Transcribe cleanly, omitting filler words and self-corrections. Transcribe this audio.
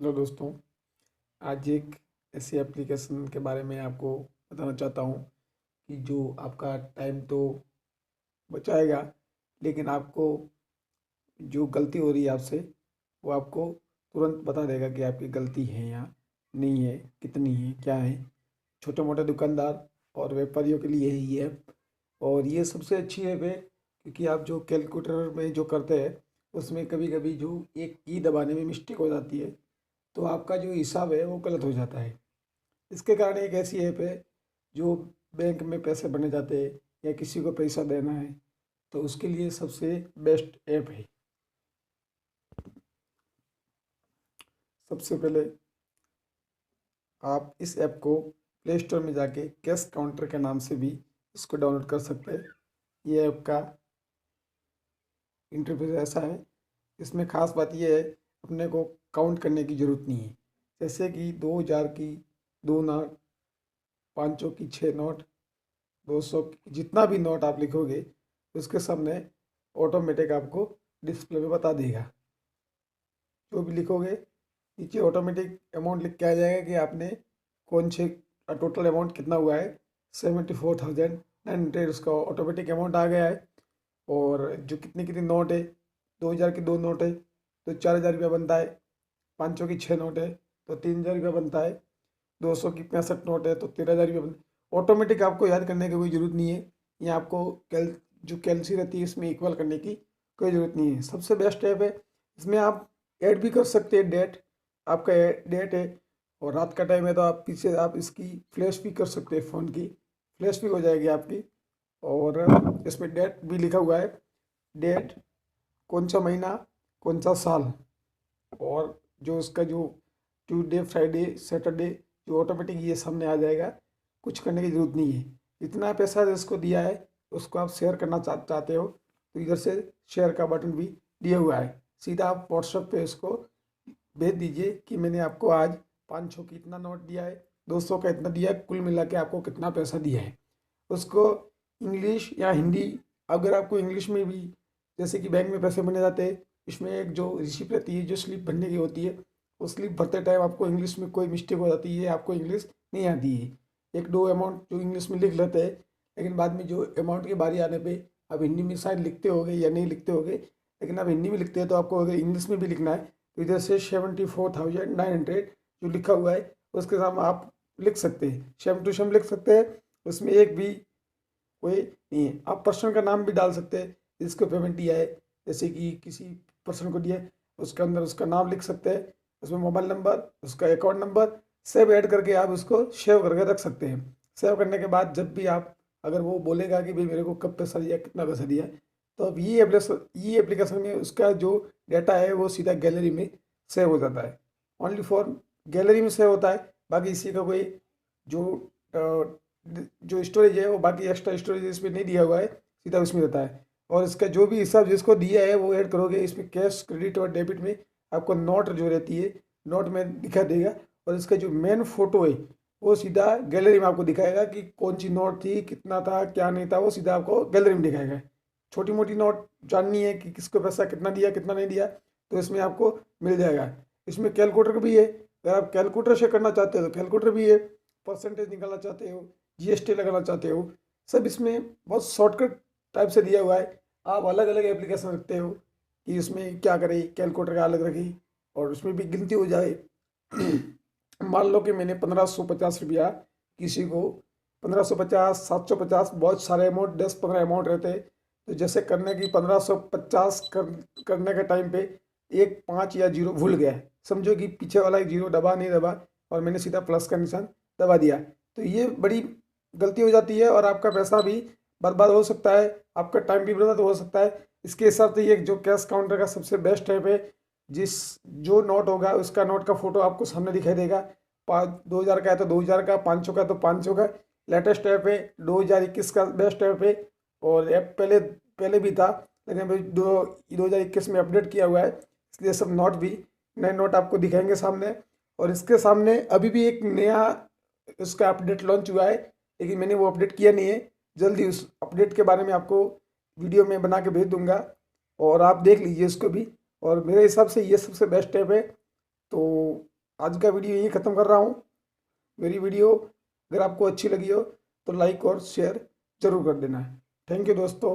Hello दोस्तों। आज एक ऐसी एप्लीकेशन के बारे में आपको बताना चाहता हूँ कि जो आपका टाइम तो बचाएगा, लेकिन आपको जो गलती हो रही है आपसे वो आपको तुरंत बता देगा कि आपकी गलती है या नहीं है, कितनी है, क्या है। छोटे मोटे दुकानदार और व्यापारियों के लिए यही ऐप, और ये सबसे अच्छी ऐप है क्योंकि आप जो कैलकुलेटर में जो करते हैं उसमें कभी कभी जो एक की दबाने में मिस्टेक हो जाती है, तो आपका जो हिसाब है वो गलत हो जाता है। इसके कारण एक ऐसी ऐप है जो बैंक में पैसे बने जाते हैं या किसी को पैसा देना है तो उसके लिए सबसे बेस्ट ऐप है। सबसे पहले आप इस ऐप को प्ले स्टोर में जाके कैश काउंटर के नाम से भी इसको डाउनलोड कर सकते हैं। ये ऐप का इंटरफेस ऐसा है, इसमें ख़ास बात यह है अपने को काउंट करने की ज़रूरत नहीं है। जैसे कि 2000 की दो नोट, 500 की 6 नोट, 200 की जितना भी नोट आप लिखोगे उसके सामने ऑटोमेटिक आपको डिस्प्ले में बता देगा। जो भी लिखोगे नीचे ऑटोमेटिक अमाउंट लिख के आ जाएगा कि आपने कौन से टोटल अमाउंट कितना हुआ है। 74,900 उसका ऑटोमेटिक अमाउंट आ गया है। और जो कितनी कितनी नोट है, 2000 की 2 नोट है तो 4000 रुपया बनता है। 500 की 6 नोट है तो 3000 रुपया बनता है। 200 की 65 नोट है तो 13,000 रुपया बनता है। ऑटोमेटिक आपको याद करने की कोई ज़रूरत नहीं है, या आपको जो कैलसी रहती है इसमें इक्वल करने की कोई ज़रूरत नहीं है। सबसे बेस्ट ऐप है। इसमें आप ऐड भी कर सकते हैं डेट, आपका डेट है और रात का टाइम है तो आप पीछे आप इसकी फ्लैश भी कर सकते हैं, फ़ोन की फ्लैश भी हो जाएगी आपकी। और इसमें डेट भी लिखा हुआ है, डेट, कौन सा महीना, कौन सा साल, और जो उसका जो ट्यूसडे फ्राइडे सैटरडे जो ऑटोमेटिक ये सामने आ जाएगा। कुछ करने की ज़रूरत नहीं है। इतना पैसा जिसको दिया है उसको आप शेयर करना चाहते हो तो इधर से शेयर का बटन भी दिया हुआ है। सीधा आप व्हाट्सएप पे उसको भेज दीजिए कि मैंने आपको आज 500 की इतना नोट दिया है, 200 का इतना दिया है, कुल मिला के आपको कितना पैसा दिया है। उसको इंग्लिश या हिंदी, अगर आपको इंग्लिश में भी, जैसे कि बैंक में पैसे बने जाते हैं, इसमें एक जो रिसिप्ट रहती है जो स्लिप भरने की होती है, उस स्लिप भरते टाइम आपको इंग्लिश में कोई मिस्टेक हो जाती है, आपको इंग्लिश नहीं आती है, एक दो अमाउंट जो इंग्लिश में लिख लेते हैं, लेकिन बाद में जो अमाउंट की बारी आने पे आप हिंदी में शायद लिखते होगे या नहीं लिखते होगे, लेकिन आप हिंदी में लिखते हैं तो आपको अगर इंग्लिश में भी लिखना है तो इधर से 74,900 जो लिखा हुआ है उसके सामने आप लिख सकते हैं, सेम टू सेम लिख सकते हैं। उसमें एक भी कोई नहीं है। आप पर्सन का नाम भी डाल सकते हैं जिसको पेमेंट दिया है, जैसे कि किसी पर्सन को दिया है उसके अंदर उसका नाम लिख सकते हैं, उसमें मोबाइल नंबर, उसका अकाउंट नंबर सब ऐड करके आप उसको सेव करके रख सकते हैं। सेव करने के बाद जब भी आप, अगर वो बोलेगा कि भाई मेरे को कब पैसा दिया, कितना पैसा दिया, तो अब ये एप्लीकेशन में उसका जो डाटा है वो सीधा गैलरी में सेव हो जाता है। ओनली फॉर गैलरी में सेव होता है, बाकी इसी का कोई जो जो स्टोरेज है वो बाकी एक्स्ट्रा स्टोरेज इस पर नहीं दिया हुआ है, सीधा उसमें रहता है। और इसका जो भी हिसाब जिसको दिया है वो ऐड करोगे इसमें, कैश क्रेडिट और डेबिट में आपको नोट जो रहती है नोट में दिखा देगा। और इसका जो मेन फोटो है वो सीधा गैलरी में आपको दिखाएगा कि कौन सी नोट थी, कितना था, क्या नहीं था, वो सीधा आपको गैलरी में दिखाएगा। छोटी मोटी नोट जाननी है कि किसको पैसा कितना दिया कितना नहीं दिया तो इसमें आपको मिल जाएगा। इसमें कैलकुलेटर भी है, अगर आप कैलकुलेटर से करना चाहते हो तो कैलकुलेटर भी है। परसेंटेज निकालना चाहते हो, जीएसटी लगाना चाहते हो, सब इसमें बहुत शॉर्टकट टाइप से दिया हुआ है। आप अलग अलग एप्लीकेशन रखते हो कि इसमें क्या करें, कैलकुलेटर का अलग रखी और उसमें भी गिनती हो जाए। मान लो कि मैंने 1550 रुपया किसी को, 1550, 750, बहुत सारे अमाउंट, 10-15 अमाउंट रहते हैं। तो जैसे करने की 1550 करने के टाइम पे एक 5 या 0 भूल गया है, समझो कि पीछे वाला एक 0 दबा नहीं दबा और मैंने सीधा प्लस का निशान दबा दिया, तो ये बड़ी गलती हो जाती है और आपका पैसा भी बर्बाद हो सकता है, आपका टाइम भी बर्बाद हो सकता है। इसके हिसाब से ये जो कैश काउंटर का सबसे बेस्ट ऐप है। जिस जो नोट होगा उसका नोट का फोटो आपको सामने दिखाई देगा। 2000 का है तो 2000 का, 500 का तो 500 का। लेटेस्ट ऐप है, 2021 का बेस्ट ऐप है। और ऐप पहले पहले भी था लेकिन अभी 2021 में अपडेट किया हुआ है, इसलिए सब नोट भी, नए नोट आपको दिखाएंगे सामने। और इसके सामने अभी भी एक नया उसका अपडेट लॉन्च हुआ है, लेकिन मैंने वो अपडेट किया नहीं है। जल्दी उस अपडेट के बारे में आपको वीडियो में बना के भेज दूंगा और आप देख लीजिए उसको भी। और मेरे हिसाब से ये सबसे बेस्ट ऐप है। तो आज का वीडियो यही ख़त्म कर रहा हूँ। मेरी वीडियो अगर आपको अच्छी लगी हो तो लाइक और शेयर ज़रूर कर देना। थैंक यू दोस्तों।